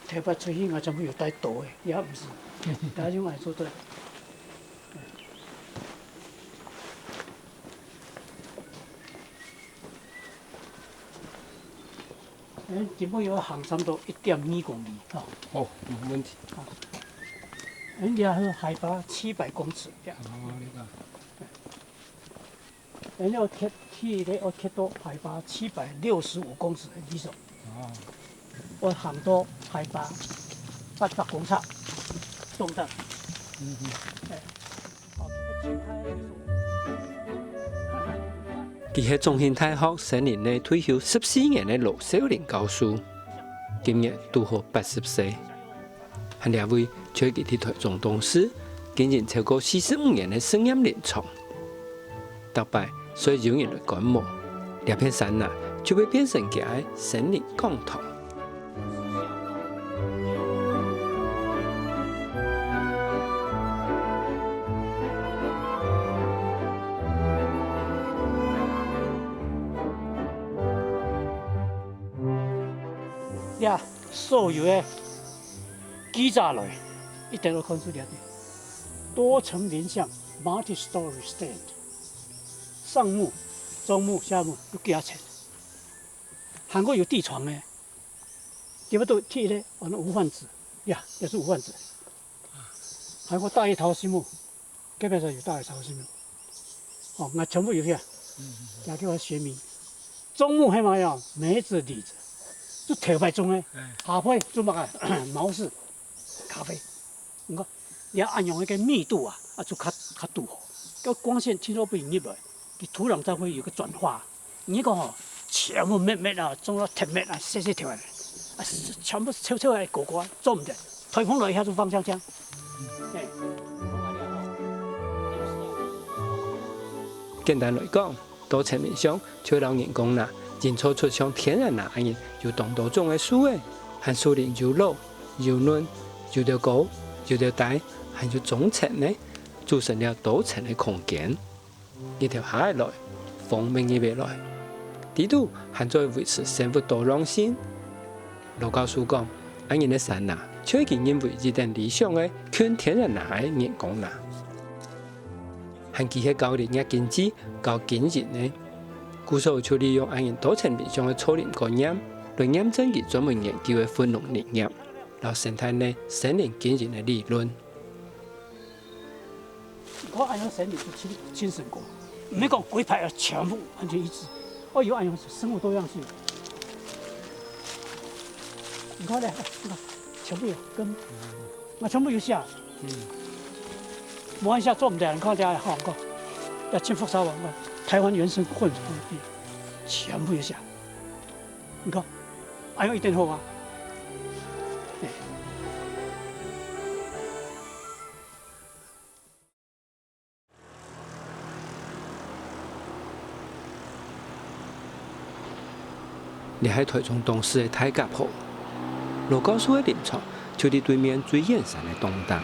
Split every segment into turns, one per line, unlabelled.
台北出去，我全部有带刀的，也不是，大家爱做对。基本有行差不多1.2公里啊。
哦，没问题。
人家是海拔700公尺这样。
哦，你看。
人家去咧，我去到海拔765公尺的地方。
哦。
我行到海拔800公尺，中等。
佢係中興大學3年內退休14年嘅羅少林教授，今年拄好80歲。喺兩位在佢哋台中董事，經營超過45年嘅生涯臨床。特別所以有人來觀摩，兩片山啊就會變成佢嘅森林講堂。
呀，所有的基扎类一定要看出来的，多层林相 （multi-story stand）， 上木、中木、下木都加起来。韩国有地床的，基本都贴的，完了无患子呀，也是无患子。韩国大叶桃心木，基本上有大叶桃心木。哦，那全部有些，也叫我学名。中木黑毛呀，梅子、李子。就头发中诶，下配做乜啊？毛是咖啡，你看，你要按用一个密度啊，就较度好。个光线侵入不入来，你土壤才会有个转化。你讲吼，全部密密啊，种了铁密啊，细细条啊，全部抽抽来果果做唔得，台风来一下就放枪枪。
簡單來講，多層面上就讓人講啦。認錯出像天然那樣，有當多種嘅樹誒，和樹林又老又嫩，又條高又條大，還有中層呢，組成了多層嘅空間。一條下來，風明一未來，呢度還在維持生物多樣性。羅教授講，安人嘅山啊，就已經因為一定理想嘅全天然那嘅人工啦，和佢嘅教練嘅經濟教經濟呢。故所就利用安人多層面上嘅草林概念，來驗證佢專門研究嘅分農林業，然後生態內森林經營嘅理論。
我安陽森林是親身過，唔係講規排要全部完全一致。我有安陽生物多樣性，你看咧，你看全部有根，我全部有下。冇一下做唔得，你看啲好唔講，要進復沙王個。台灣原生混種地，全部有下。你看，安陽一定好啊。
你喺台中東市嘅大甲埔，羅教授嘅林場就喺對面最遠山嘅東達。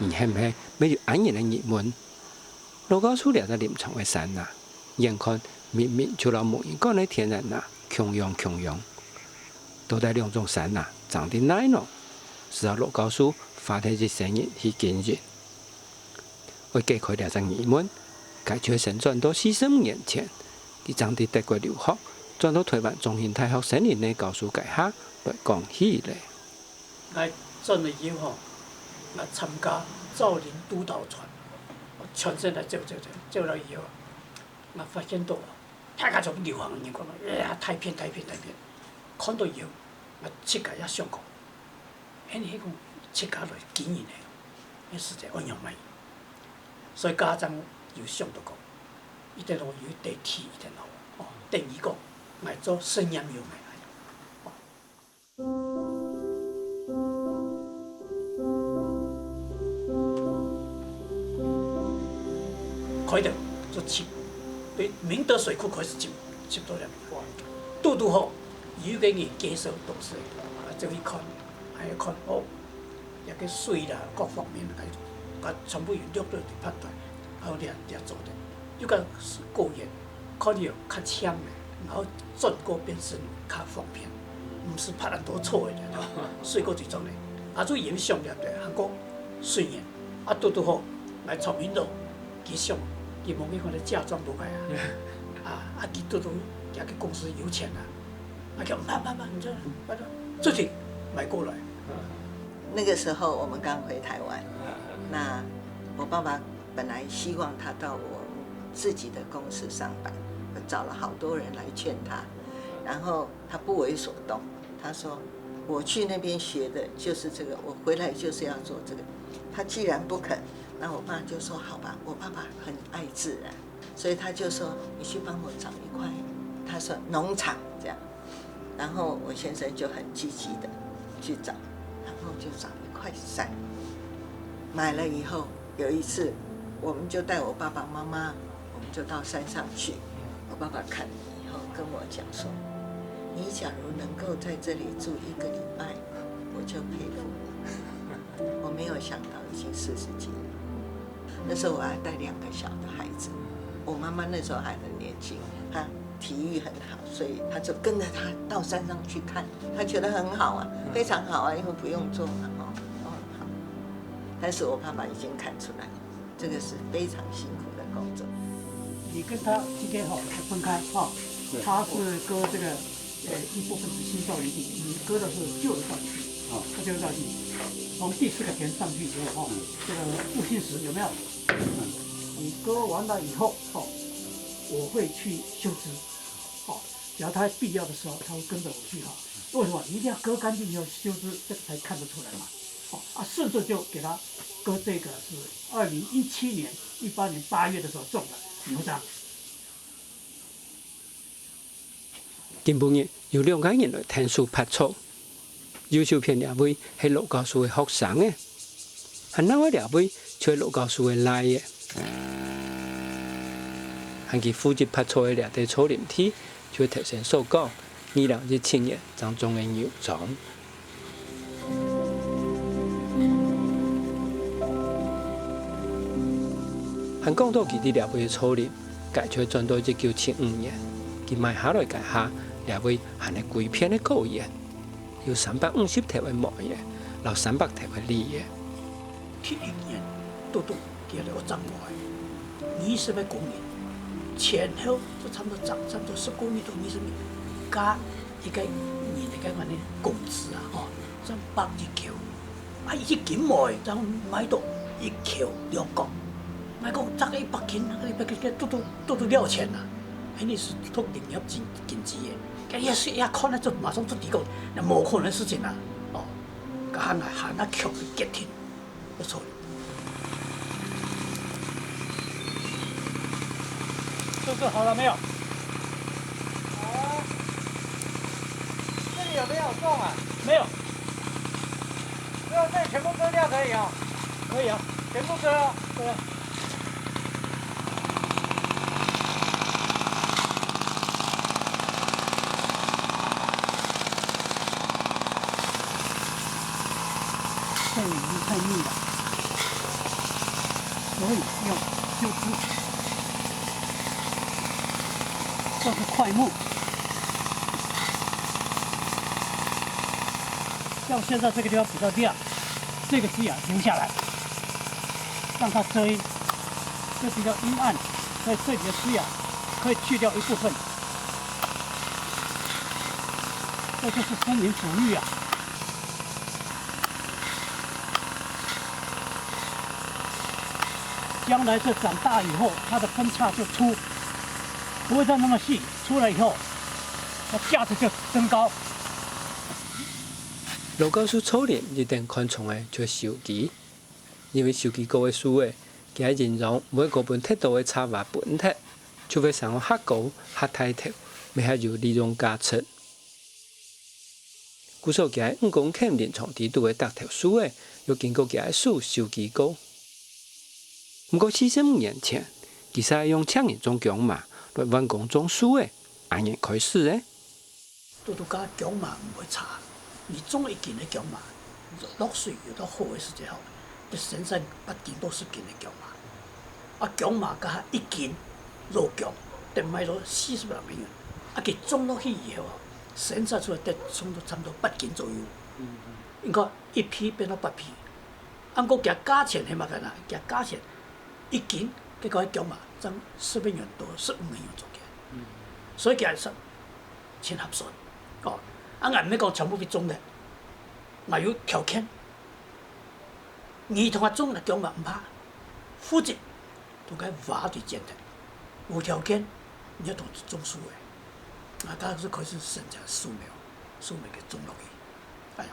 而係唔係沒有安人嘅熱門？羅教授了在林場嘅山啊，眼看明明就攞無人講嘅天然啊，窮樣，都在兩種山啊，長得奶咯，是要羅教授發起啲聲音去經營。我解開了在熱門。佢就成轉到45年前，佢長得德國留學，轉到台灣中興大學新年嘅教書界下來講起嚟。
我進了以後，我參加造林督導團，我全身嚟走了以後，我發現到大家就流行人講啦，哎呀太偏，看到以後，我設計也上過，迄個設計來經營嘅，實在安樣咪，所以家長有想到講，一定要有地鐵一定要，第二個我做聲音用嘅。開頭就接，對明德水庫開始接到了，都好，有個人介紹東西，就一看，哦，一個水啦，各方面嘅，全部要錄到嚟判斷，然後嚟做的，有個個人可能較強嘅，然後轉過變成較方便，唔是拍人多錯嘅，水果這種嘅，啊，做影響了對韓國雖然，都好，嚟從民度佢上。伊問伊講咧嫁妝無解啊，佢都也個公司有錢啊，叫慢，你這，自己買過來。
那個時候我們剛回台灣，那我爸爸本來希望他到我自己的公司上班，我找了好多人來勸他，然後他不為所動，他說我去那邊學的就是這個，我回來就是要做這個。他既然不肯。那我爸就說好吧，我爸爸很愛自然，所以他就說你去幫我找一塊，他說農場這樣，然後我先生就很積極的去找，然後就找一塊山，買了以後有一次，我們就帶我爸爸媽媽，我們就到山上去，我爸爸看了以後跟我講說，你假如能夠在這裡住1個禮拜，我就佩服你，我沒有想到已經40幾年。那時候我還帶2個小的孩子，我媽媽那時候還很年輕，她體育很好，所以她就跟着她到山上去看，她覺得很好啊，非常好啊，因為不用做嘛，都很好。但是我爸爸已經看出來，這個是非常辛苦的工作。
你跟他之間分開他是割這個一部分是新造林地，你割的是舊的造林地，他舊的造林地。從第4個田上去以後，這個復興石有沒有？你割完了以後，我會去修枝，只要他必要的時候，他會跟着我去為什麼？你一定要割乾淨以後修枝，這個才看得出來嘛。甚至就給他割這個是2017年、18年8月的時候種的牛樟。
今晡日有2個人來聽書拍醋。優秀片兩位係老教書嘅學生嘅，係那位兩位就係老教書嘅來嘅，係佢負責拍錯嘅兩地草林地，就頭先所講2017年當中嘅牛樟。係講到佢哋兩位嘅草林，介紹轉到1975年，佢買下來介下兩位係係規片嘅高原。有350條嘅毛嘢，有300條嘅梨嘢。
70年都叫了長來，20公里，前後就差不多長差不多10公里到20米，加一個你那個呢工資啊，300一橋，一斤毛，就買到1橋2角，買個值100斤，100斤都了錢啦，迄個是托營業經濟嘅。一看咧就馬上就提供，那冇可能的事情啦。喊那橋去決定，不錯。這個好了沒有？
這裡有沒有種啊？
沒有。
這全部割掉可以啊？
可以啊，
全部割啊？
對啊。太密了，所以要修枝。这是檜木，像现在这个地方比较亮，这个枝芽留下来，让它遮阴。这比较阴暗，所以这里的枝芽可以去掉一部分，这就是森林抚育啊。将来这长大以后，它的分叉就粗，不会再那么细。出来以后，它价值就增高。
罗高叔初年一定看重的就是手机，因为手机高的数位，佢喺形容每個本鐵道嘅插畫本體，除非上黑高黑睇頭，未係有利用價值。故所佢喺5公頃臨床地度嘅特條數位，又經過佢喺數手機高。不過45年前，其實係用搶人種強馬來運工種數位，啱啱開始嘅。
都家強馬唔會差，你種一件嘅強馬，落水有到好嘅時節後，你成身8件都是件嘅強馬。啊，強馬加一件肉強，定賣咗40萬美元。啊，佢種落去以後，生產出來得種到差唔多8件左右。你看一批變到8批，按個價價錢係乜嘅啦？價價錢一件，結果強馬爭10美元到15美元左右。所以其實錢合算。哦，啊，俺唔係講全部去種嘅，我有條件，兒童種嚟強馬唔怕，附近同佢挖地建的，有條件你要同種樹嘅，啊，家就開始生產樹苗嘅種落去，係啊，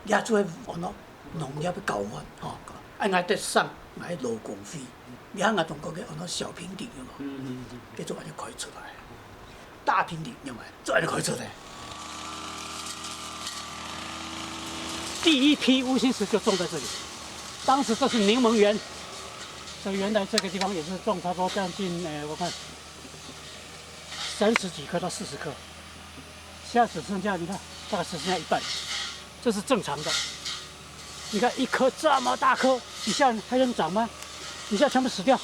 也做係按照農業嘅教法，哦，啊，俺得省俺勞工費，你看俺同講嘅按照小平地嘅嘛，佢做安尼開出來，大平地因為做安尼開出來。第一批乌心石就种在这里，当时这是柠檬园，这原来这个地方也是种差不多将近我看30几棵到40棵，现在只剩下你看大概只剩下一半，这是正常的。你看一棵这么大棵，底下还能长吗？底下全部死掉，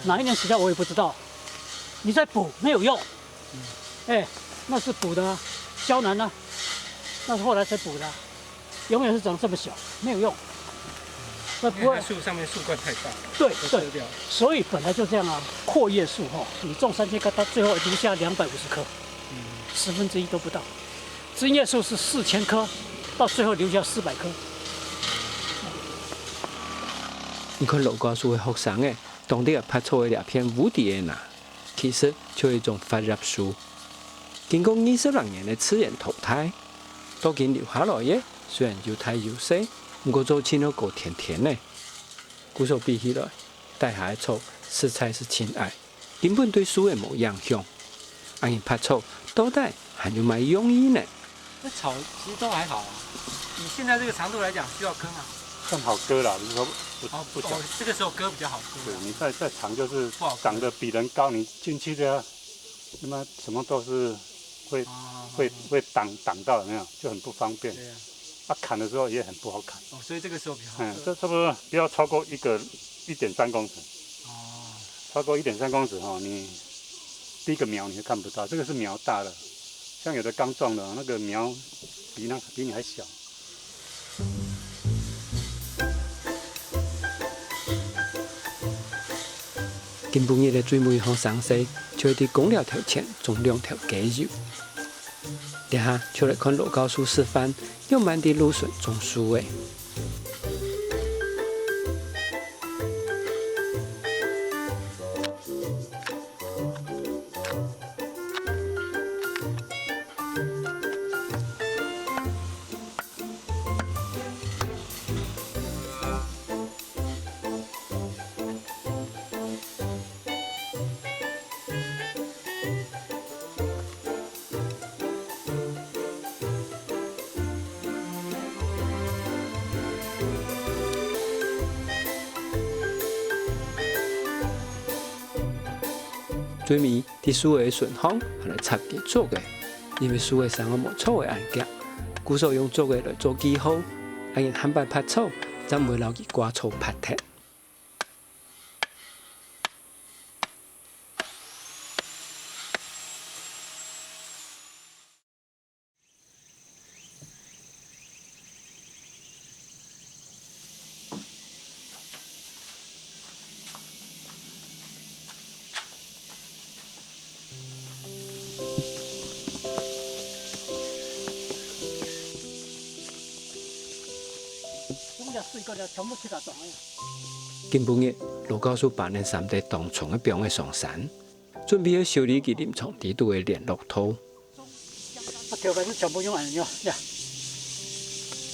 哪一年死掉我也不知道。你再补没有用，那是补的胶囊呢，那是后来才补的。永远是长这么小，没有用。那不会，
树上面树冠太大，
对对，所以本来就这样啊。阔叶树哈，你种3000棵，它最后留下250棵，1/10都不到。针叶树是4000棵，到最后留下400棵。
你看罗高树的学生嘅，当地拍出的2片无敌的呐，其實就係一種發葉樹，經過20年的自然淘汰，到今留下來嘅。雖然又大又細，不過做青都夠甜甜的。故所比起來，大下的草實在是親愛，根本對樹的冇影響。按你拍草，到底還有蠻容易呢？
那草其實都還好啊。以現在這個長度來講，需要割嗎？
更好割了，就是說不小。
這個時候割比較好割。
對，你再長就是長得比人高，你進去的，那麼什麼都是會擋到，有沒有？就很不方便。對啊。砍的時候也很不好砍。
哦，所以這個時候比較好。
這差不多不要超過1.3公尺。哦。超過1.3公尺哈，你第一個苗你會看不到，這個是苗大了，像有的剛種的那個苗比你還小。
根本日嘅最尾項詳細，就係啲公寮條前種2條雞肉。等下就來看羅高樹示範，用滿地蘆筍種樹嘅。最尾啲樹嘅順方係嚟插嘅竹嘅，因為樹嘅上有冇草嘅硬夾，故所用竹嘅嚟做記號，讓人慳白拍草，就唔會留佢掛草拍踢。
个了，全部去打桩呀。
今晡日，卢教授扮演3地同床的表演上山，准备要修理其临床地图的联络图。
条纹是全部用按钮呀，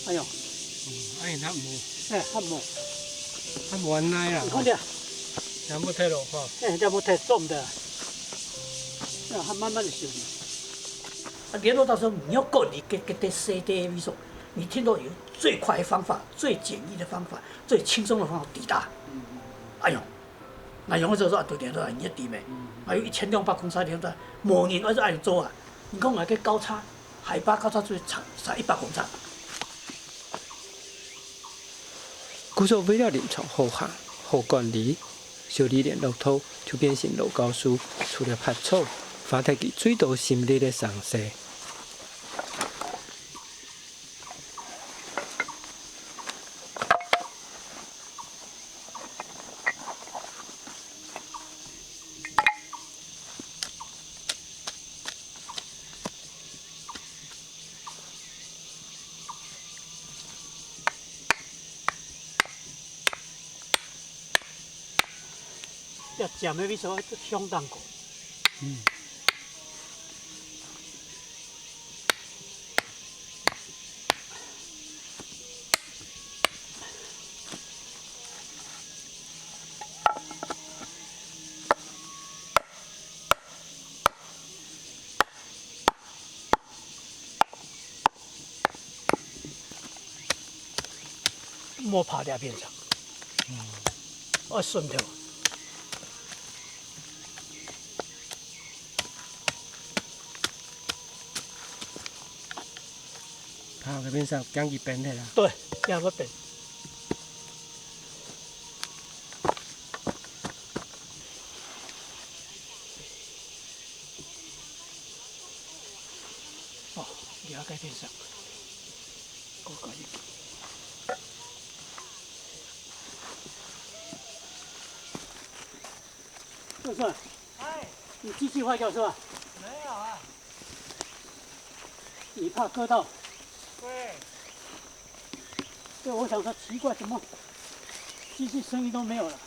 哎呦，
哎，那冇，
哎，还冇，
它冇安耐啦
你，看的，
全部退落哈。
哎，这不太重的，让它慢慢的修理。联络到时候你要够你给这 CD 为说，你听到有最快的方法、最简易的方法、最轻松的方法抵达。哎呦，那用的时候对联络你一点没，还有1200公尺的，无人还是爱做啊。你讲那个高差，海拔高差最长才100公尺。
古时为了临床好行、好管理，修理联络图就变成卢教授除了拍草，花费其最多心力的上势。
要讲的为什么相当高？莫爬两边上，顺头。
它那边上讲几遍的啦。
对，两个本。哦，两个边上，我搞一个。就是，
哎，
你机器坏掉是吧？
没有啊。
你怕割到？
对。
对，我想说奇怪，怎么机器声音都没有了？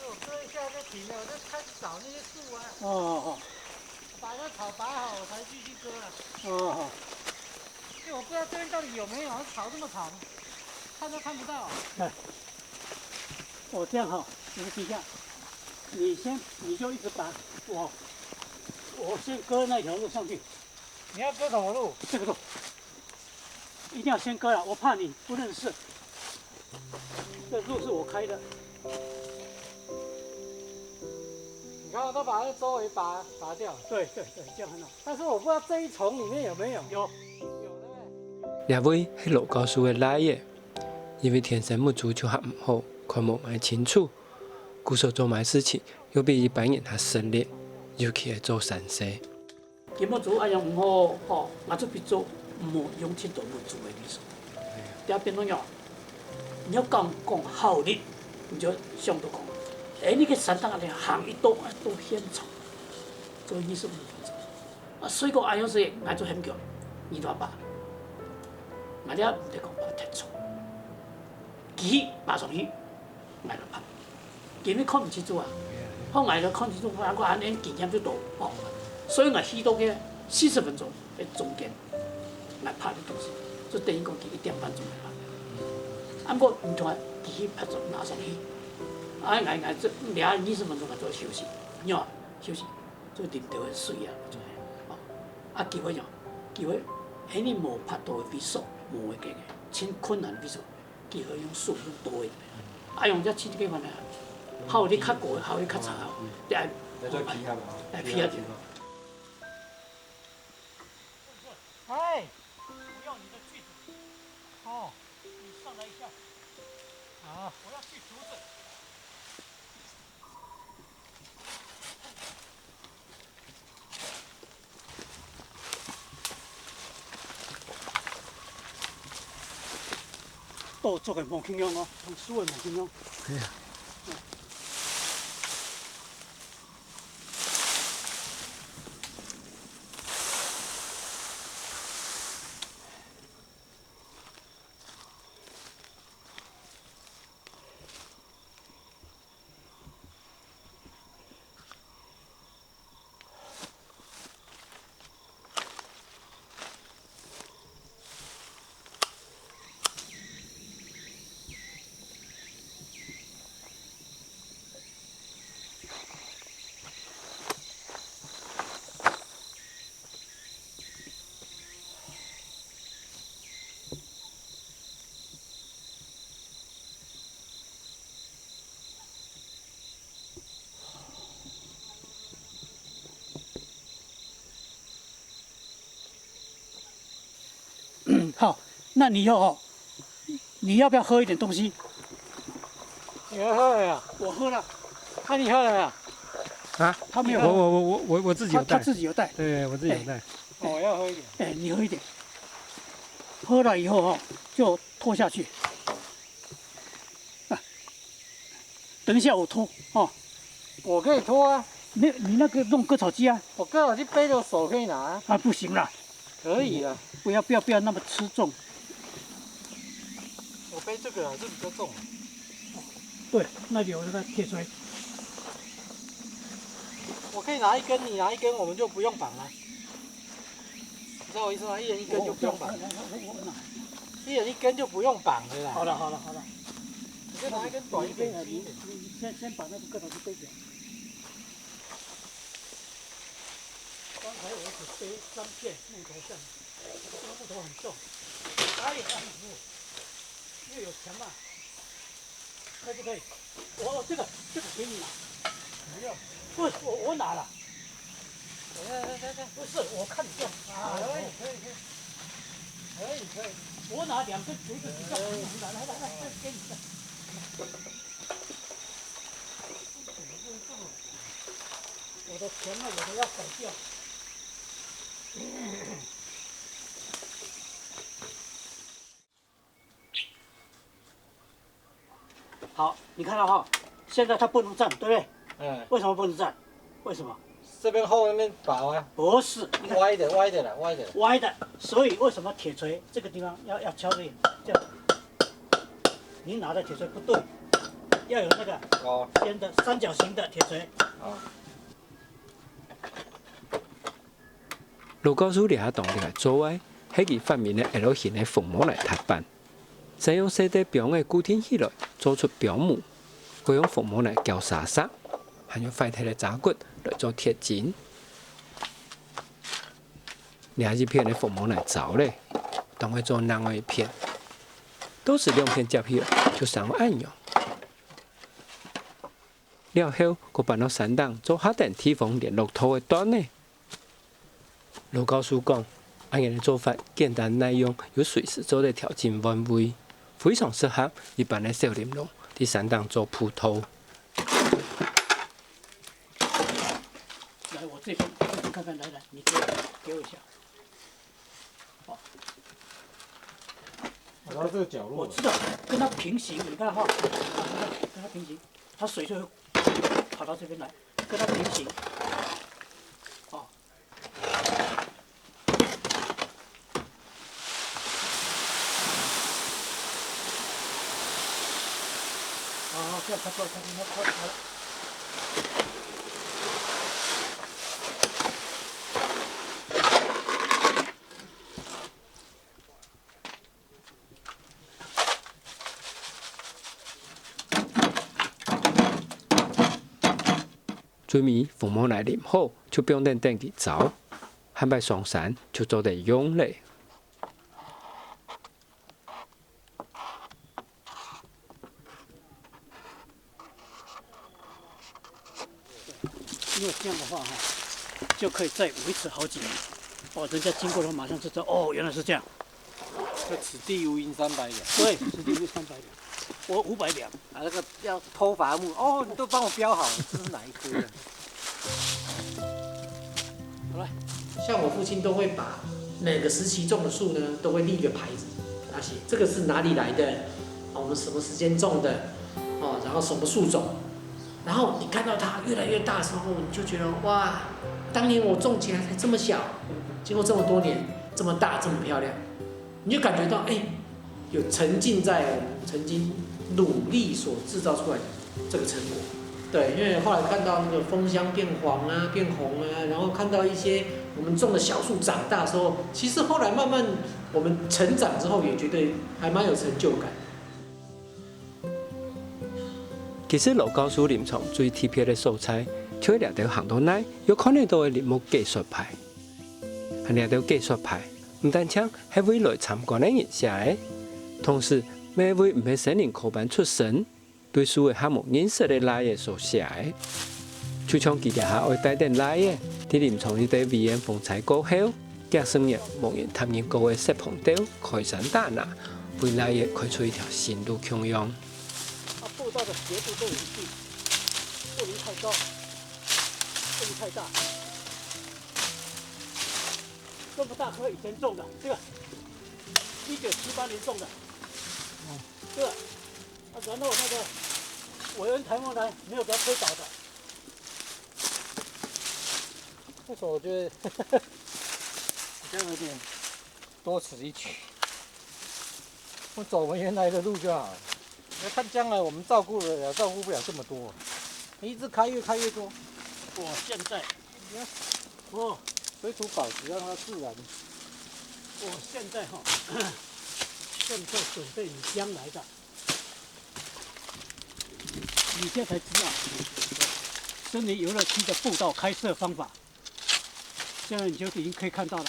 我割一下就停了，我就开始找那些树啊。
哦
把那草拔好，我才继续割啊。
哦，
因为我不知道这边到底有没有，草这么长，看都看不到。
哦，这样哈，你们听一下，你就一直拔，我先割那条路上去，
你要割什么路？
这个路一定要先割了，我怕你不认识。这路是我开的，
你看我都把那周围拔掉。
对，这样很好。
但是我不知道这一丛里面有没有。
有，
两位是卢教授的来的，因为天生目足球还唔好，看无埋清楚，故所做埋事情又比一般人还省力，尤其系做山西。
根本做哎样唔好，我就比做唔好用天道唔做的意思。第二边拢要，你要讲效率，你就想到讲，你个山当里行一多很长，做20-25分钟。所以讲哎样是俺做很久，200，俺哋唔得讲把太重，几拔上去，俺就拍，今日看唔清楚啊，后俺就看清楚，我按年经验就多所以我去到个40分钟的中间来拍的东西，就等于讲佢1点半钟来拍。不过唔同啊，佢拍咗拿上去，俺这20分钟来做休息，休息，做啉到的水啊，机会机会，你无拍到的比数，无会计的，真困难的比数，机会用数用多的，用这7几分啊，效率较高，效率较差，你爱
再皮下嘛，
来皮下去。
哎，
我要你的锯子。哦，你上来一下。
好，
我要锯竹子。做个毛轻样哦，用树的毛轻样。
对呀。
好，那你以后哦，你要不要喝一点东西？
你要喝了没有？
我喝了，
那你喝了没有？
啊，
他没有喝，
我自己有
他
带，
自己有带。
对我自己有带。
我要喝一点。
哎，你喝一点，喝了以后哦，就拖下去。啊，等一下我拖哦。
我可以拖啊，
你那个弄割草机啊？
我刚好去背着手可以拿啊。
啊，不行啦，
可以啊，
不要那么吃重。
我背这个啊，这比较重。
对，那里有那个铁锤。
我可以拿一根，你拿一根，我们就不用绑了。你知道我意思吗？一人一根就不用绑，一人一根就不用绑了啦。
好了，
你就拿一根短一点、轻一点。
你先把那个割草机背起来。刚才我只背3片木头上，这个木头很重，打也按不住，因为有墙嘛。可以不可以？这个给你拿。不要，不是我拿了。
来，
不是，我看你用。啊，可以。我拿2根锤子比较好。来，给你的。我的钱呢，有的要改掉。好，你看到哈，现在它不能站，对不对？
嗯，
为什么不能站？为什么？
这边后面薄啊，
不是，你看
歪的啦。
歪的，所以为什么铁锤这个地方要敲这里？这样，你拿的铁锤不对，要有那个尖的三角形的铁锤。
卢高叔俩动力来做歪，迄个发明的 L 型的凤毛来踏板，再用细底标的固定起来，做出标模，再用凤毛来绞沙沙，还用快铁的扎骨来做铁筋。两一片的凤毛来凿嘞，当会做另外一片，都是2片接起来就上按钮。了后，佮搬到山洞做下电梯房联络头的端呢。卢高叔讲，安样的做法简单耐用，又随时做得调整原位，非常适合一般的小林农伫山洞做铺头。
来，我这边看看，来，你给我一下。好，
跑到这个角落。
我知道，跟它平行，你看哈，跟它平行，它水就会跑到这边来，跟它平行。好。好，这样差不多了。
水面父母来淋好，就不用等去走，汉摆上山就做得用嘞。
因为这样的话哈，就可以再维持好几年。哦，人家经过了马上就知道，哦，原来是这样。
这此地无银300两。
对，此地无300两，我500两。
啊，那个要偷伐木哦，你都帮我标好了，这是哪一棵的？
好了，
像我父亲都会把每个时期种的树呢，都会立一个牌子，他写这个是哪里来的，我们什么时间种的，哦，然后什么树种，然后你看到它越来越大的时候，你就觉得哇，当年我种起来才这么小，经过这么多年，这么大，这么漂亮，你就感觉到有沉浸在我们曾经努力所制造出来的这个成果。对，因为后来看到那个枫香变黄啊、变红啊，然后看到一些我们种的小树长大的时候，其实后来慢慢我们成长之后，也觉得还蛮有成就感。
其实卢高叔临床最特别的素材，就掠到行到内，有可能都会林木技术派，掠到技术派，唔但请喺未来参观的人写的，同时每位唔係森林科班出身。对书的项目认识的来的所写的，就像佢哋下爱带点来的，啲临床呢对语言风采过后，假生日牧人探研过的石棚岛开山大拿，未来也开出一条新路向阳。
它步道的斜度都有序，不能太高，不能太大。这么大棵以前种的，这个1978年种的，这个，然后那个韦恩台风来没有给它推倒的。
为什么我觉得这样有点多此一举？我走我们原来的路就好了。要看将来我们照顾不了这么多，你一直开越开越多。
现在，
你看，水土保持让它自然。
现在正在准备你将来的，你现在才知道森林游乐区的步道开设方法。现在你就已经可以看到了，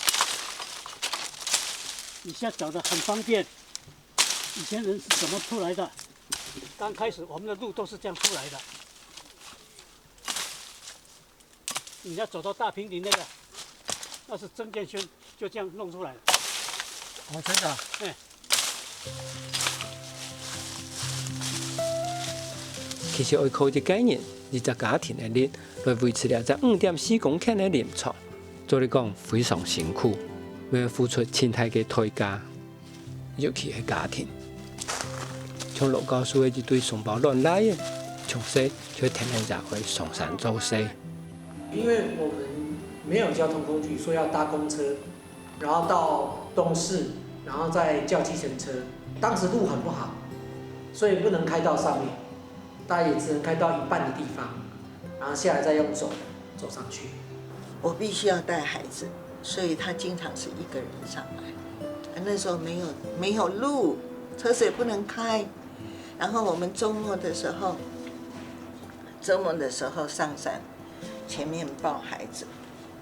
你现在找的很方便。以前人是怎么出来的？刚开始我们的路都是这样出来的。你要走到大平顶那个，那是曾建轩就这样弄出来的。
真的。
哎。
其实要靠一概念，20家庭的人来维持了这5.4公顷的林场，做嚟讲非常辛苦，要付出千大嘅代价，尤其係家庭。像罗教授的一对双胞卵来嘅，从小就天天就会上山做事。
因为我们没有交通工具，所以要搭公车，然后到东市，然后再叫计程车。当时路很不好，所以不能开到上面，大概也只能开到一半的地方，然后下来再用走上去。
我必须要带孩子，所以他经常是一个人上来。那时候没有路，车子也不能开。然后我们周末的时候上山，前面抱孩子，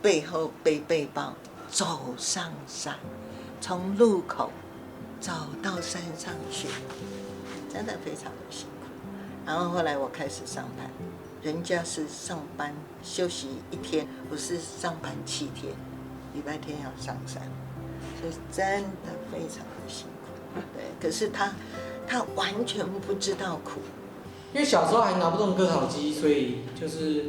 背后背背包走上山，从路口走到山上去，真的非常的辛苦。然后后来我开始上班，人家是上班休息1天，我是上班7天，礼拜天要上山，所以真的非常的辛苦。对，可是他完全不知道苦，
因为小时候还拿不动割草机，所以就是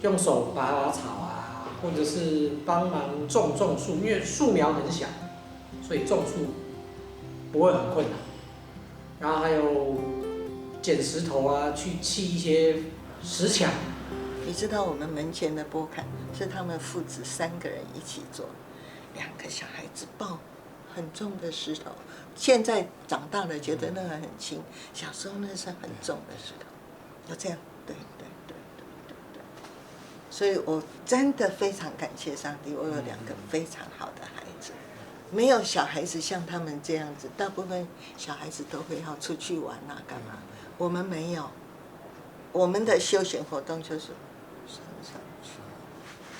用手拔草啊，或者是帮忙种树，因为树苗很小，所以种树不会很困难。然后还有捡石头啊，去砌一些石墙。
你知道我们门前的波坎是他们父子3个人一起做，2个小孩子抱很重的石头，现在长大了觉得那个很轻，小时候那是很重的石头，就这样，对。所以我真的非常感谢上帝，我有2个非常好的孩子，没有小孩子像他们这样子，大部分小孩子都会要出去玩啊，干嘛？我们没有，我们的休闲活动就是上山去，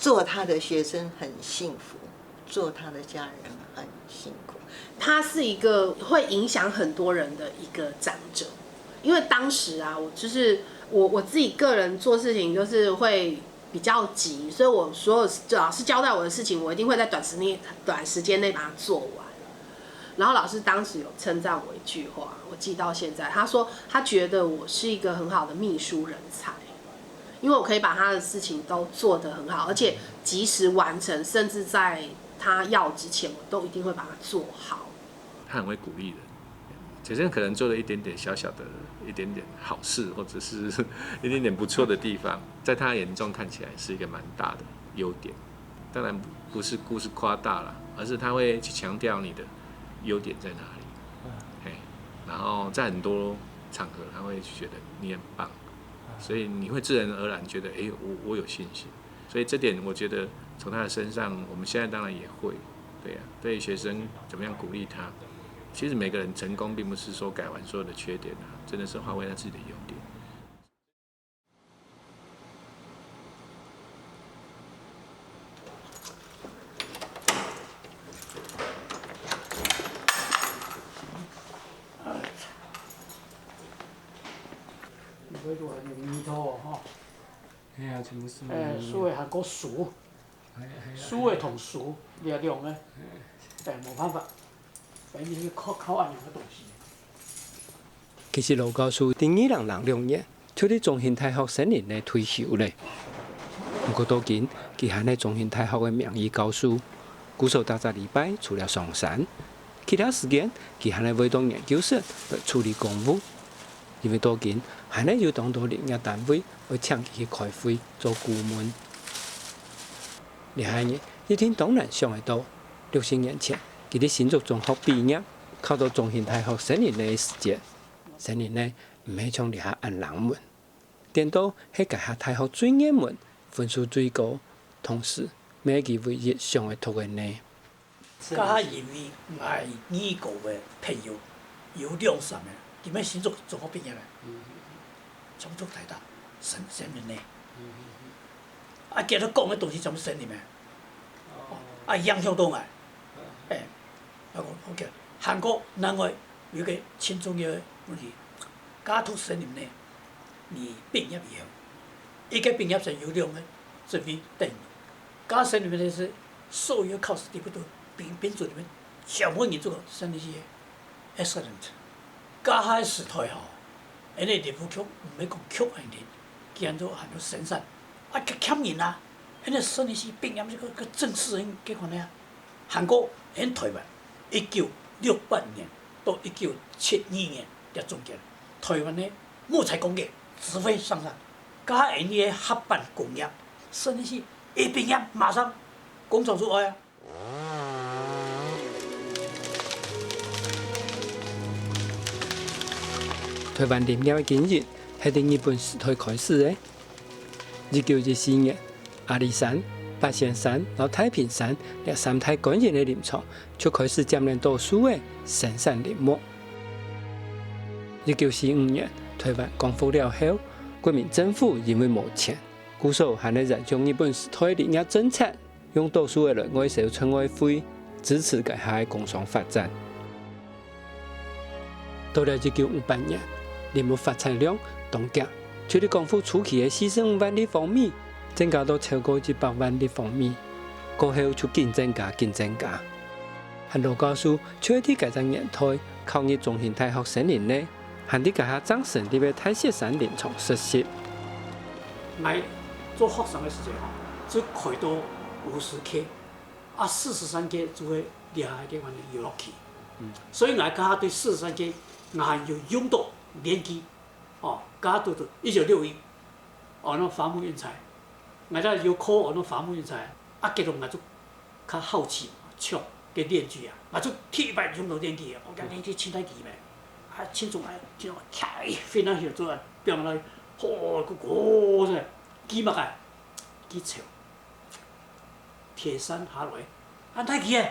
做他的学生很幸福，做他的家人很辛苦。
他是一个会影响很多人的一个长者，因为当时啊，我自己个人做事情就是会比较急，所以我所有老师交代我的事情，我一定会在短时间内把它做完。然后老师当时有称赞我一句话，我记到现在，他说他觉得我是一个很好的秘书人才，因为我可以把他的事情都做得很好，而且及时完成，甚至在他要之前，我都一定会把它做好。
他很会鼓励人，学生可能做了一点点小小的一点点好事，或者是一点点不错的地方，在他眼中看起来是一个蛮大的优点。当然不是故事夸大了，而是他会去强调你的优点在哪里。然后在很多场合，他会觉得你很棒，所以你会自然而然觉得，我有信心。所以这点我觉得从他的身上，我们现在当然也会，对啊，对学生怎么样鼓励他。其实每个人成功，并不是说改完所有的缺点啊，真的是发挥他自己的优点。
你嗰度係用泥土哦，
哎呀，全部是。
樹係行個樹，书的同书力量呢，冇办法，你是靠安样嘅东西。
其实卢教授伫2006年就伫中兴大学10年内退休咧。不过到今，佢还喺中兴大学嘅名誉教授，鼓手大杂礼拜除了上山，其他时间佢还喺委当研究室来处理公务。因为到今还喺有当多另一单位会请佢去开会做顾问。厉害嘅，一天当然想得到，60年前佢喺新竹中学毕业，考到中兴大学10年内嘅时间。10年内唔系像厉害按冷门，颠倒系家下大学最热门，分数最高，同时每期唯一上会读嘅呢。
家因为爱研究嘅朋友有2、3个，佢们新竹中学毕业嘅，从竹台大10年内，啊，叫佢讲嘅东西全部10年嘅，啊，影响到我，我讲韩国、南外有个轻重要嘅问题，家读10年内，你毕业以后，一个毕业生有2个证明等于，家10年内是所有考试地不都。编组里面全部人做10年是 excellent， 家下时代吼，因为地府曲唔係講曲係點，叫做很多神散，啊欠人啊，因為10年是畢業這個正式人結婚咧，韓國喺台灣1968年到1972年嘅中間，台灣嘅木材工業直飛上升，家下因為合辦工業，10年是一畢業馬上工廠出來啊。
台灣林業嘅經驗係從日本時代開始嘅。1924年，阿里山、八仙山、和太平山這3大關鍵嘅林場就開始佔領多數嘅生產林木。1945年，台灣光復了後，國民政府因為冇錢，鼓手還係沿用日本時代林業政策，用多數嘅人外收村外費，支持該下嘅工商發展。到了1958年，林木發財量凍結，隨着光復初期嘅45萬立方米，增加到超過100萬立方米。過後就競爭加。韓盧教授就喺啲改裝年代考入中興大學10年內，喺啲家下張成立嘅太雪山林場實習。
我做學生嘅時候，就開到50科，啊43科就會厲害嘅話就要落去。所以我家下對43科。我還有用到年紀，家都1961，那伐木人才，我哋要考那伐木人才，結果我就較好奇，搶嘅練具啊，我就鐵板用到練具啊，我講練具清太幾咩，清楚啊，就開非常協作啊，表來，個真係幾乜啊，幾潮，鐵山下來，按太幾啊，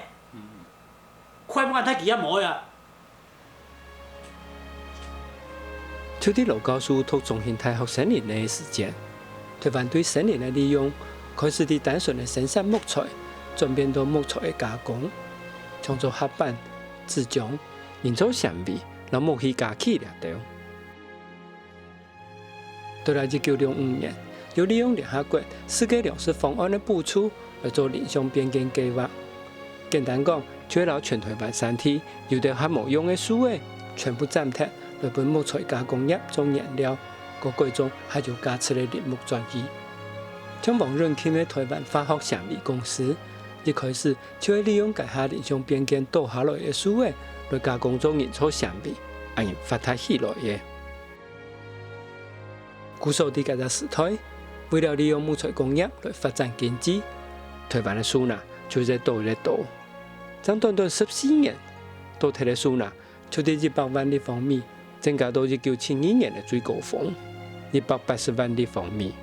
快唔按太幾啊冇呀。
就喺盧教授讀中興大學10年內嘅時間，台灣對10年嘅利用開始從單純嘅生產木材，轉變到木材嘅加工，創造合板、紙漿、營造纖維，讓木器加起來掉。到了1965年，又利用聯合國世界糧食方案嘅補助來做林相變更計劃。簡單講，就係攞全台灣山體有啲還冇用嘅樹嘅，全部斬斷。日本木材加工業做燃料，個過程還有加持嘅林木轉移。將王潤慶嘅台灣化學纖維公司，一開始就會利用家下林相變更倒下來嘅樹葉來加工做營造纖維，而發達起來嘅。鼓手喺嗰個時代，為了利用木材工業來發展經濟，台灣嘅樹林就在倒。將短14年，倒退嘅樹林就喺100萬立方米。增加到1972年嘅最高峰，180萬立方米。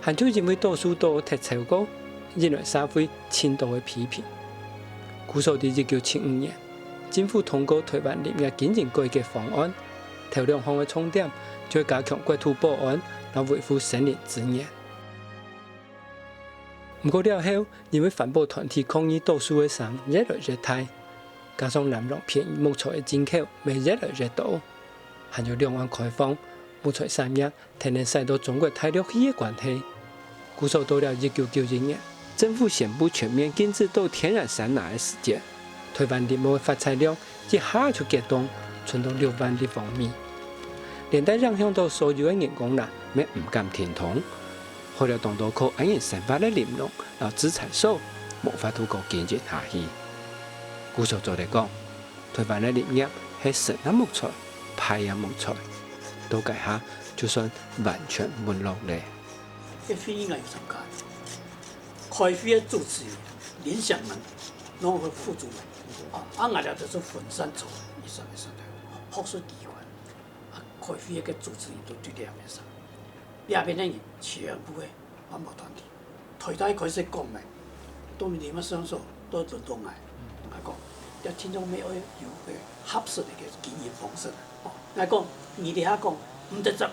韓就因為倒數多太超過，引來社會深度嘅批評。鼓手喺1975年，政府通過台灣林業經營改革方案，頭2項嘅重點就係加強國土保安，來維護森林資源。不過了後，因為環保團體抗議倒數嘅聲越來越大。加上南洋便宜木材嘅進口咪越來越多，還有兩岸開放木材產業天然使到中國大陸去嘅關係，固守到了1990年，政府宣布全面禁止倒天然山拿的时间，台湾林木的发财量一下就激动，存到6万立方米，连带影响到所有的员工啦，也唔敢停通。后来当到靠安然生发的林农，然后资产数无法度个坚持下去。固守做嚟讲，台湾的林业系生也木材，派也木材，到家下就算完全没落咧。
这会应该有参加，开会的主持人、联想们，拢会副主任，俺了就是分散做，以上的学术机关，开会的主持人都对两边上，两边的人全部的环保团体，台大开始讲的，都你们上所都都动来，来讲，要听众没有个合适的一个经营方式，来讲，你哋遐讲，唔得执，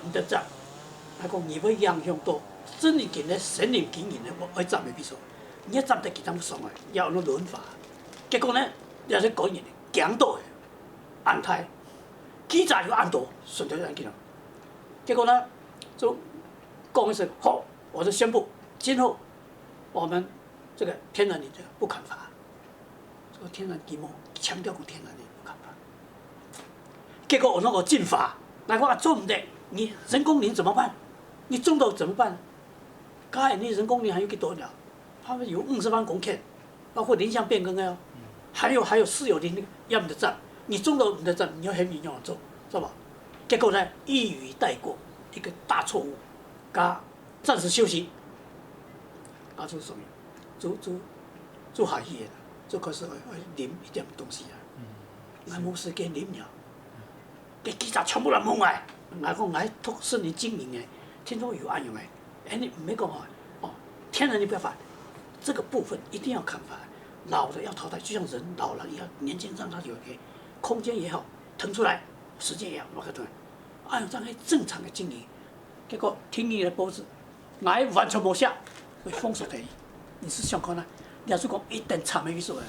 来讲，你要影响到。真正嘅森林经营咧，我站的比数，你一站得其他唔爽嘅，要有轮法。结果呢，有些讲人强盗嘅安泰，记者又安多，顺条安见咯。结果呢，就讲一声好，我就宣布，今后我们这个天然林这个不砍伐，这个天然林木强调讲天然林不砍伐。结果我那个禁伐，那我做唔得，你人工林怎么办？你种到怎么办？刚才你人工林还有几多了？他们有50万公顷，包括林相变更的哦，还有私有林那个要唔得占，你种到唔得占，你要很民用做，知道吧？结果呢，一语带过一个大错误，加暂时休息，加做什么？做下去的，做开始啉一点东西啊，俺冇时间啉了，给记者全部人问来，俺讲俺托森林经营的。听说有暗用哎，你没讲好哦，天然林不要伐，这个部分一定要砍伐，老的要淘汰，就像人老了一样，年轻让他有一个空间也好，腾出来，时间也好，把它腾，按照这样正常的经营，结果听你的报纸，俺完全无下，会封锁的，你是想看呢？你要是讲一定惨的意思哎。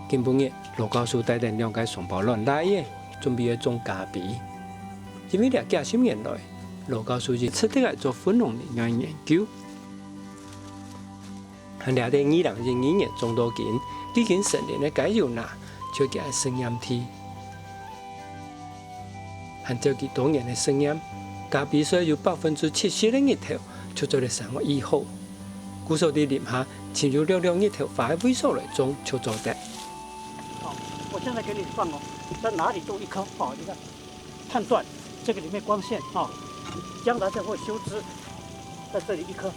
今半夜，罗教授带领两个双胞卵来嘅，准备要种咖啡。因为了几十年来，罗教授就彻底来做粉农林嘅研究。喺了喺2002年种到见，已经成年嘅解药拿，就叫生音体。按照佢多年嘅生音，咖啡水有70%嘅日头就做咗3個以後。故所啲林下，潛入兩日頭花嘅微數嚟種，就做得。
我现在给你放哦，在哪里种一棵好，你看判断这个里面光线啊，将来才会修枝，在这里一棵，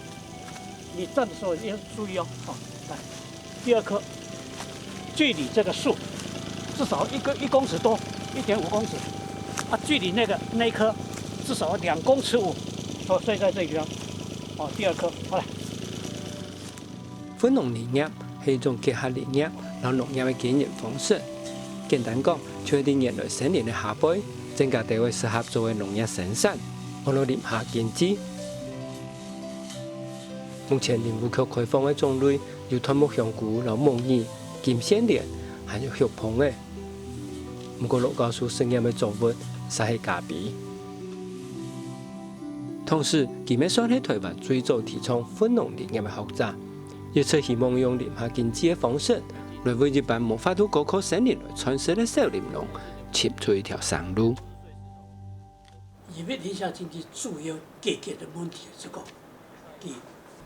你站的时候要注意哦。好，来，第二棵，距离这个树至少1公尺多，1.5公尺啊，距离那一棵至少2.5公尺哦，所以在这里地方，哦，第二棵，好来。
粉农林业係一種結合林業同農業嘅經營方式。簡單講，就係啲人類森林嘅下輩，增加地位適合作為農業生產，我哋林下經濟。目前林務局開放嘅種類有檀木香菇、老木耳、金線蓮，還有血蓬嘅。不過羅教授生業嘅作物實係咖啡。同時，佢們算係台灣最早提倡粉農林業嘅學者。亦出希望用林下經濟嘅方式，來為一般無法度過靠森林來傳承嘅小林農，尋出一條生路。
因為林下經濟主要解決的問題是講，佢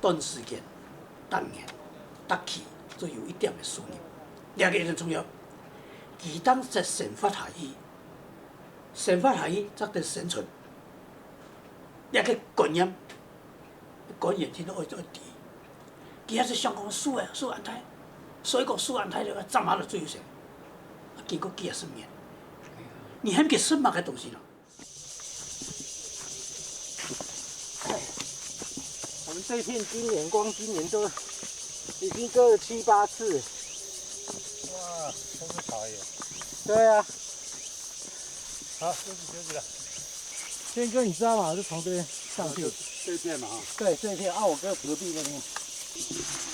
短時間、當年、當期都有一點嘅收入。兩個很重要，佢當在生發下去，則得生存。兩個觀念聽到愛低。佢還是香港樹安泰，所以講樹安泰就長馬的最優先，經過幾十年，你還給什麼個東西呢？
我們這片今年都已經割了7、8次。
哇，真是好耶！
對啊。
好，休息了。
轩哥，你知道嗎？是從這邊上去。
這片嘛哈。
對，這片啊，我哥隔壁那邊。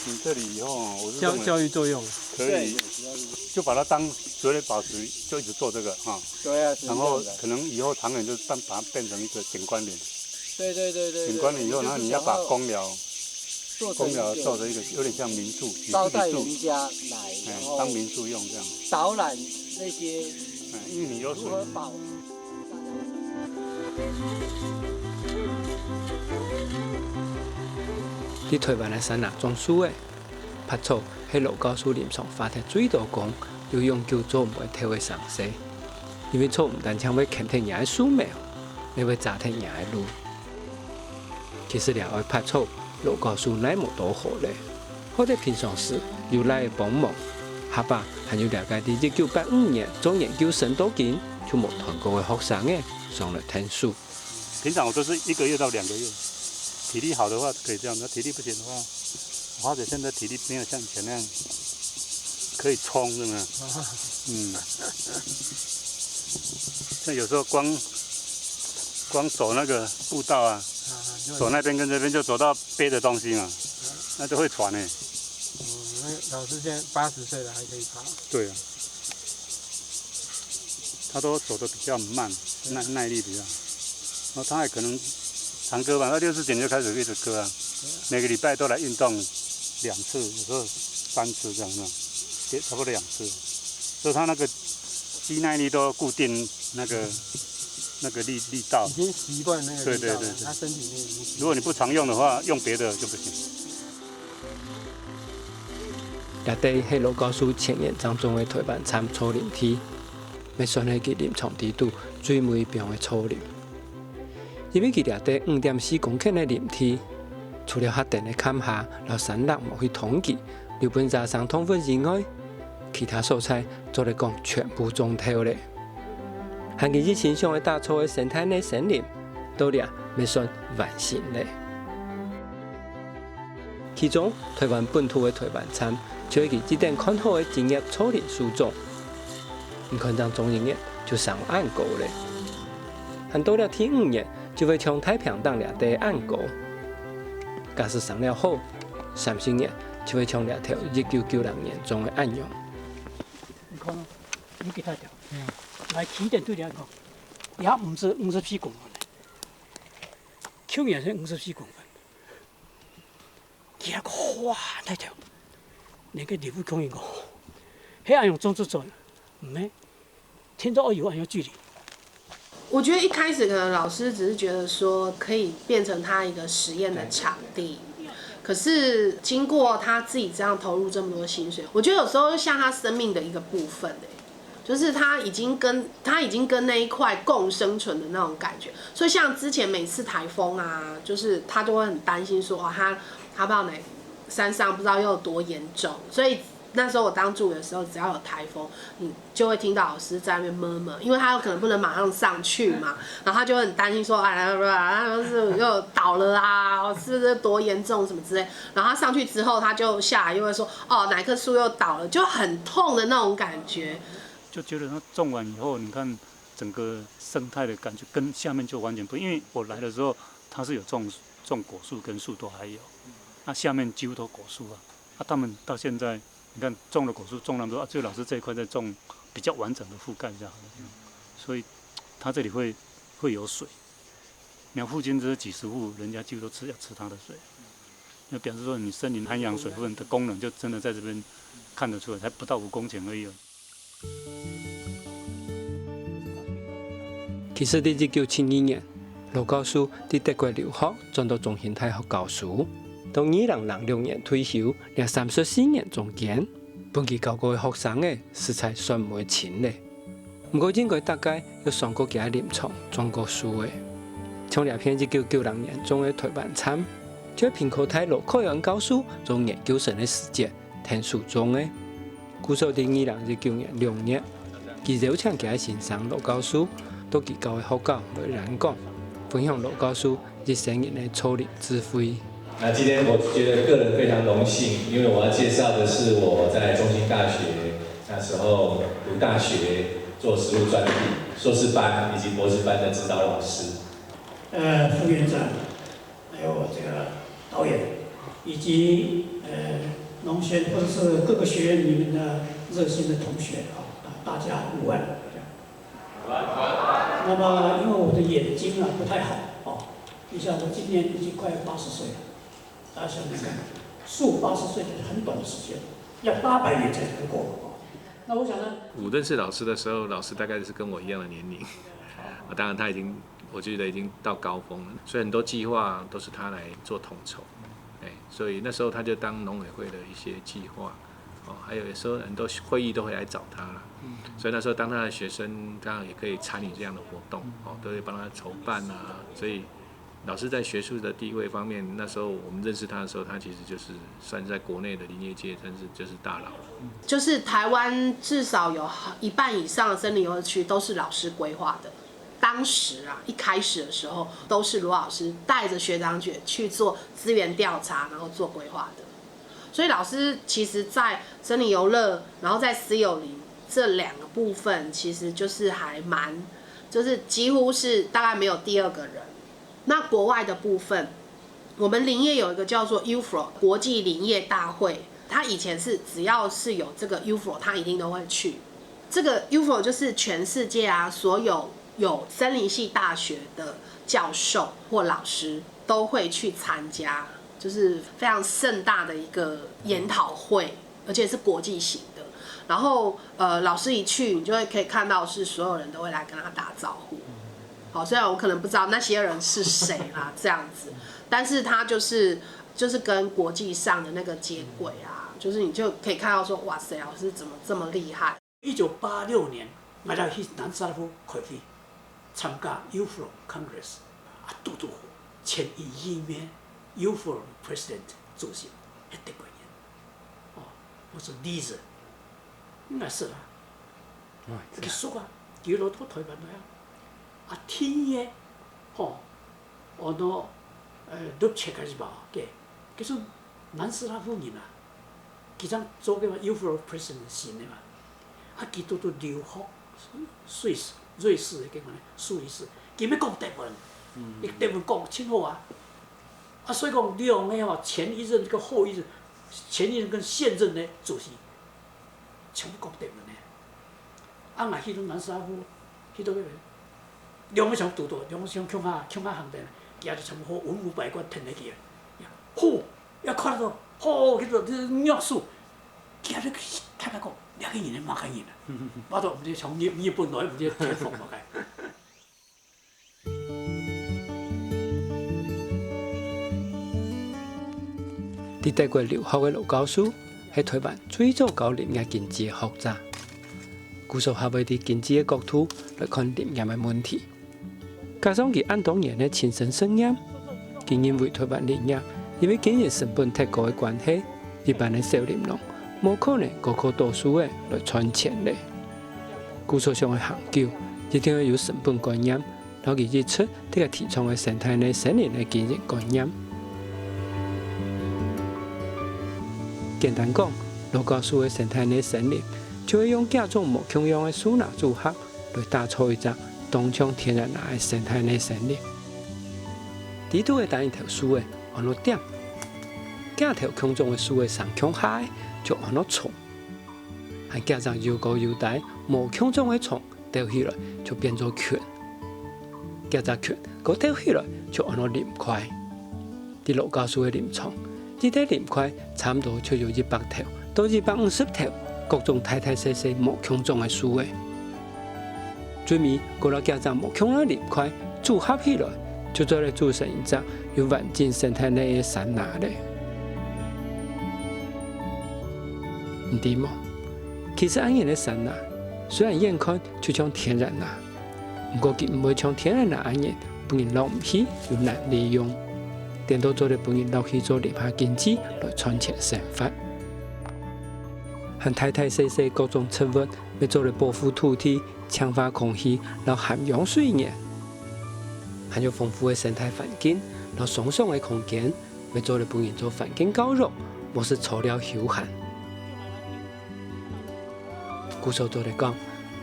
你这里以后我是认为
教育作用。
可以，就把它当蕨类宝石，就一直做这个哈。
对啊，
然后可能以后长远就把它变成一个景观林。
对。
景观林以后，然后你要把公寮做成一个有点像民宿，
招待人家来，然后
当民宿用这样。
导览那些
因为你有水。
如何保。
伫台湾的山下种树的柏草，喺路高树林上发展最多工，又永久做唔会退回上势。因为草唔但将要砍停人的树苗，也会砸停人的路。其实了解柏草、路高树乃无多好咧，好在平常时有来帮忙。下巴还有了解伫1985年做研究生多间，就无团过的学生嘅上了天数。
平常我都是1个月到2个月，体力好的话可以这样，那体力不行的话，我发觉现在体力没有像以前那样可以冲，是吗？像有时候光走那个步道啊，走那边跟这边就走到背着东西嘛，那就会喘呢。
那老师现在80岁了还可以爬。
对啊，他都走得比较慢，耐力比较。然后他还可能常割吧，他60几年就开始一直割啊，每个礼拜都来运动2次，有时候3次这样的，差不多2次，所以他那个肌耐力都固定那个力道。
已经习惯那个力道了，
对，
他身体内已经习惯。
如果你不常用的话，用别的就不行。
也底喺路高树前沿当中的台湾参草林梯，要选迄个林场地度最尾边的草林。因为佢掠底5.4公顷的林梯，除了核电的砍下，老山人无去统计，日本茶商统分以外，其他素材做嚟讲全部种透咧。和佢日欣赏的大草的生态内森林，都掠要算完成咧。其中，台湾本土的台湾参，就係佢這點看好的專業草林樹種，唔看當中人嘅就上暗溝咧。和到了第5年，就會從太平洋掠地暗溝，假使上了好，30年就會從掠條1990年種的暗湧。
你看咯，你給他條，來起點對你嚟講，也54公分咧，去年係54公分。一個哇大條，那個李富公一個，黑暗用種子做，沒，聽到有暗有距離。
我觉得一开始可能老师只是觉得说可以变成他一个实验的场地，可是经过他自己这样投入这么多薪水，我觉得有时候像他生命的一个部分就是他已经跟那一块共生存的那种感觉。所以像之前每次台风啊，就是他就会很担心说，他不知道山上不知道又有多严重，所以那时候我当助理的时候，只要有台风，你就会听到老师在那边murmur，因为他有可能不能马上上去嘛，然后他就会很担心说，是又倒了啊，是不是多严重什么之类。然后他上去之后，他就下来又会说，哪棵树又倒了，就很痛的那种感觉。
就觉得它种完以后，你看整个生态的感觉跟下面就完全不一样。因为我来的时候，它是有种果树跟树都还有，那下面几乎都果树啊。他们到现在，你看种了果树种那么多，只有老师这一块在种比较完整的覆盖这样，所以它这里会有水。苗附近这几10户，人家几乎都要吃它的水，那表示说你森林涵养水分的功能就真的在这边看得出来，才不到5公顷而已。
其實喺1972年，盧教授喺德國留學，轉到中興大學教書。到2006年退休，喺34年中間，本期教過嘅學生嘅實在算唔會淺咧。不過應該大概有上過幾下臨床種過樹嘅。從兩篇1990年種嘅台灣參，就係平口台路科園教書做研究生嘅時節，聽書種嘅。故所喺2019年6月，佢邀請佢嘅先生盧教授到佢教嘅學校來演講，分享盧教授日生人嘅草林智慧。
那今天我觉得个人非常荣幸，因为我要介绍的是我在中兴大学那时候读大学做实务专题、硕士班以及博士班的指导老师。
副院长，还有这个导演，以及农学或者是各个学院里面的热心的同学大家午安。那么因为我的眼睛不太好你想我今年已经快80岁了，大家想想看，树80岁就是很短的时间，要800年才能过。那我想呢，
我认识老师的时候，老师大概是跟我一样的年龄，当然他已经，我觉得已经到高峰了，所以很多计划都是他来做统筹，所以那时候他就当农委会的一些计划，还有时候很多会议都会来找他了，所以那时候当他的学生，当然也可以参与这样的活动，都会帮他筹办啊，所以老师在学术的地位方面，那时候我们认识他的时候，他其实就是算在国内的林业界，真是就是大佬。
就是台湾至少有1半以上的森林游乐区都是老师规划的。当时一开始的时候都是罗老师带着学长姐去做资源调查，然后做规划的。所以老师其实在森林游乐，然后在私有林这2个部分，其实就是还蛮，就是几乎是大概没有第2个人。那国外的部分，我们林业有一个叫做 UFRO 国际林业大会，它以前是只要是有这个 UFRO， 它一定都会去。这个 UFRO 就是全世界所有森林系大学的教授或老师都会去参加，就是非常盛大的一个研讨会，而且是国际型的。然后老师一去，你就可以看到是所有人都会来跟他打招呼。好，虽然我可能不知道那些人是谁啦，这样子，但是他就是跟国际上的那个接轨就是你就可以看到说，哇塞，老师怎么这么厉害
？1986年，我到去南斯拉夫开会参加 UFRO Congress， 拄前1名 UFRO President 主席喺德國人，我是 leader， 應該是佢說叫我到台灣來天嘅，我攞錄切開始吧嘅，其實南斯拉夫人佢想做嘅嘛 UFRO President 先嘅嘛，佢到留學瑞士嘅叫咩？蘇黎世，佢要講德文，伊德文講真好所以講兩個前一任跟後一任，前一任跟現任的主席，全部講德文的。去到南斯拉夫，去到嗰邊。兩個想讀到，兩個想強下行定，佢就全部好文武百官填起去一看到叫做尿素，佢就睇下講2個人馬個人我都唔知從日本來唔知天風落嚟。
喺德國留學嘅羅教授係台灣最早搞林業經濟嘅學者，故所下位喺經濟嘅角度來看林業嘅問題。加上佢按當年嘅親身經驗，佢認為台灣林業因為經營成本太高嘅關係，一般嘅小林農冇可能個個多數嘅來賺錢嘅。故所上嘅研究一定要有成本觀念，然後佢指出呢個提倡嘅生態嘅森林嘅經營觀念。簡單講，羅教授嘅生態嘅森林就會用各種無共用嘅樹木組合來打造一隻東廠天然嘅生態嘅森林。呢度嘅單一條樹嘅按落點，幾條共種嘅樹嘅上向下就按落重，係加上又高又大無共種嘅蟲掉起來就變做圈，加隻圈嗰掉起來就按落林塊。啲羅教授嘅林床。呢啲林塊差唔多就有100條到250條各種大大細細無共種嘅樹嘅，最尾嗰個加上無共嘅林塊組合起來，就再嚟組成一隻有環境生態嘅山崖咧。唔知麼？其實安樣嘅山崖雖然眼看就像天然崖，不過佢唔會像天然崖安樣，本人攞唔起又難利用。點都做嚟本人落去做林下經濟來賺錢生活，和大大細細各種植物要做嚟保護土地、強化空氣，然後涵養水源，還有豐富嘅生態環境，然後鬆鬆嘅空間，要做嚟本人做環境教育，或是草料休閒。故所做嚟講，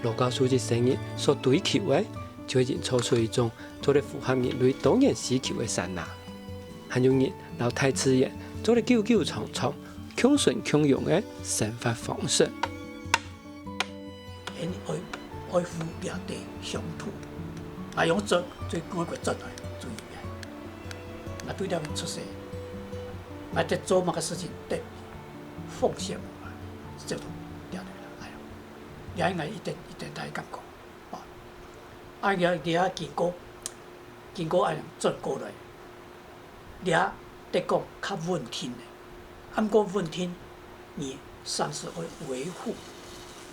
羅教授嘅生意所追求嘅，就會營造出一種做嚟符合人類當然需求嘅山崖。還有人留大自然做嚟久久長長，强顺强勇的生发方式。
因爱护掠地乡土，啊用做最赶快做来做起来，啊对了出世，啊在做某个事情对奉献啊，这种掠地啦，哎呀，掠应该一点大家感觉，啊掠经过按做过来，掠得讲较稳定的，按过稳定，你山是会维护。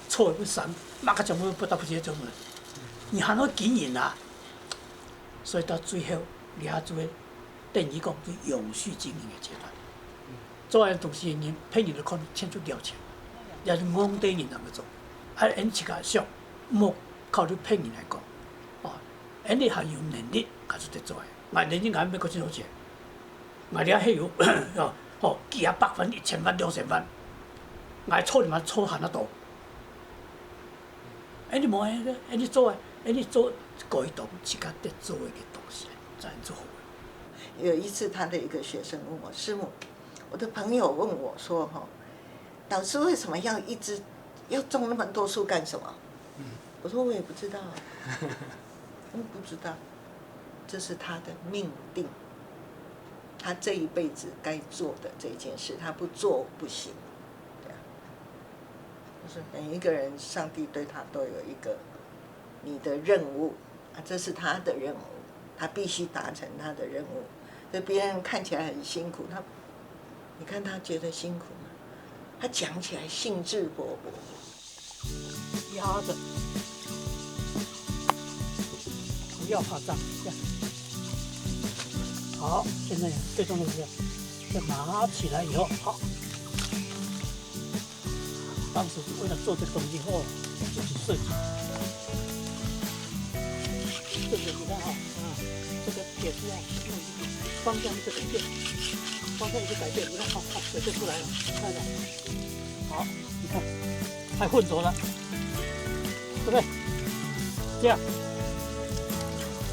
错不善，那个全部不得不接种了。你还要经营啊，所以到最后，你还做等于讲是永续经营的阶段。做完东西，你骗你的可能钱就掉钱，也是蒙对人那么做，还人自家想，莫考虑骗人来讲，人哋还有能力，还是得做的。我人家讲要过几多钱，我哋还有几啊100万、1000万、2000万，我错你妈错很多。你无你做改动自家得做的东西，才做好。
有一次，他的一个学生问我：“师母，我的朋友问我说，老师为什么要种那么多树干什么？”我说：“我也不知道，我不知道，这是他的命定，他这一辈子该做的这件事，他不做不行。”就是每一个人，上帝对他都有一个你的任务啊，这是他的任务，他必须达成他的任务。所以别人看起来很辛苦，你看他觉得辛苦吗？他讲起来兴致勃勃。
压着，不要怕脏，这样。好，现在最重要的是，这拿起来以后，好。当时是为了做这个东西后，自己设计。这个你看这个铁丝方向一个改变，你看水就出来了，看到？好，你看，太浑浊了，对不对？这样，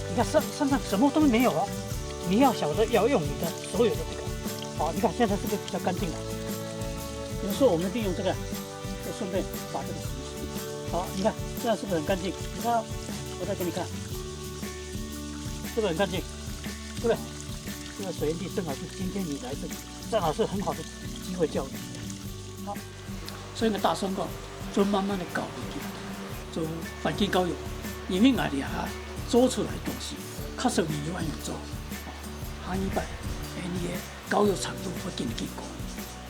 你看上什么都没有啊！你要晓得要用你的所有的这个，好，你看现在是不是比较干净了？比如说我们利用这个。顺便把这个洗一洗。好，你看这样是不是很干净？你看，我再给你看，是不是很干净？对不对？这个水源地正好是今天你来这里，正好是很好的机会教育。好，所以个大松果就慢慢的教育，就环境教育，因为我哋做出来的东西，确实你有按样做，下一摆，你的教育程度会更高，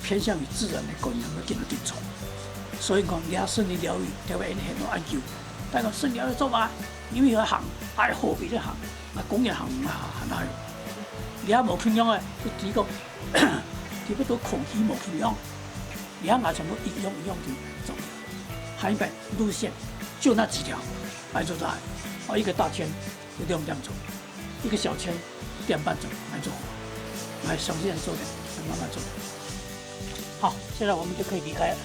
偏向于自然的观念会更清楚。所以讲，你要森林疗愈，特别因很多研究，但是森林疗愈做嘛，因为佢行，係何必咧行？工业行很難。你要無營養嘅，就只講，只不過空氣無營養，你要全部一樣就重要。下一擺路線就那幾條，來做大，一個大圈就2點做，一個小圈1點半做來做，來首先做的，慢慢做。好，現在我們就可以離開了。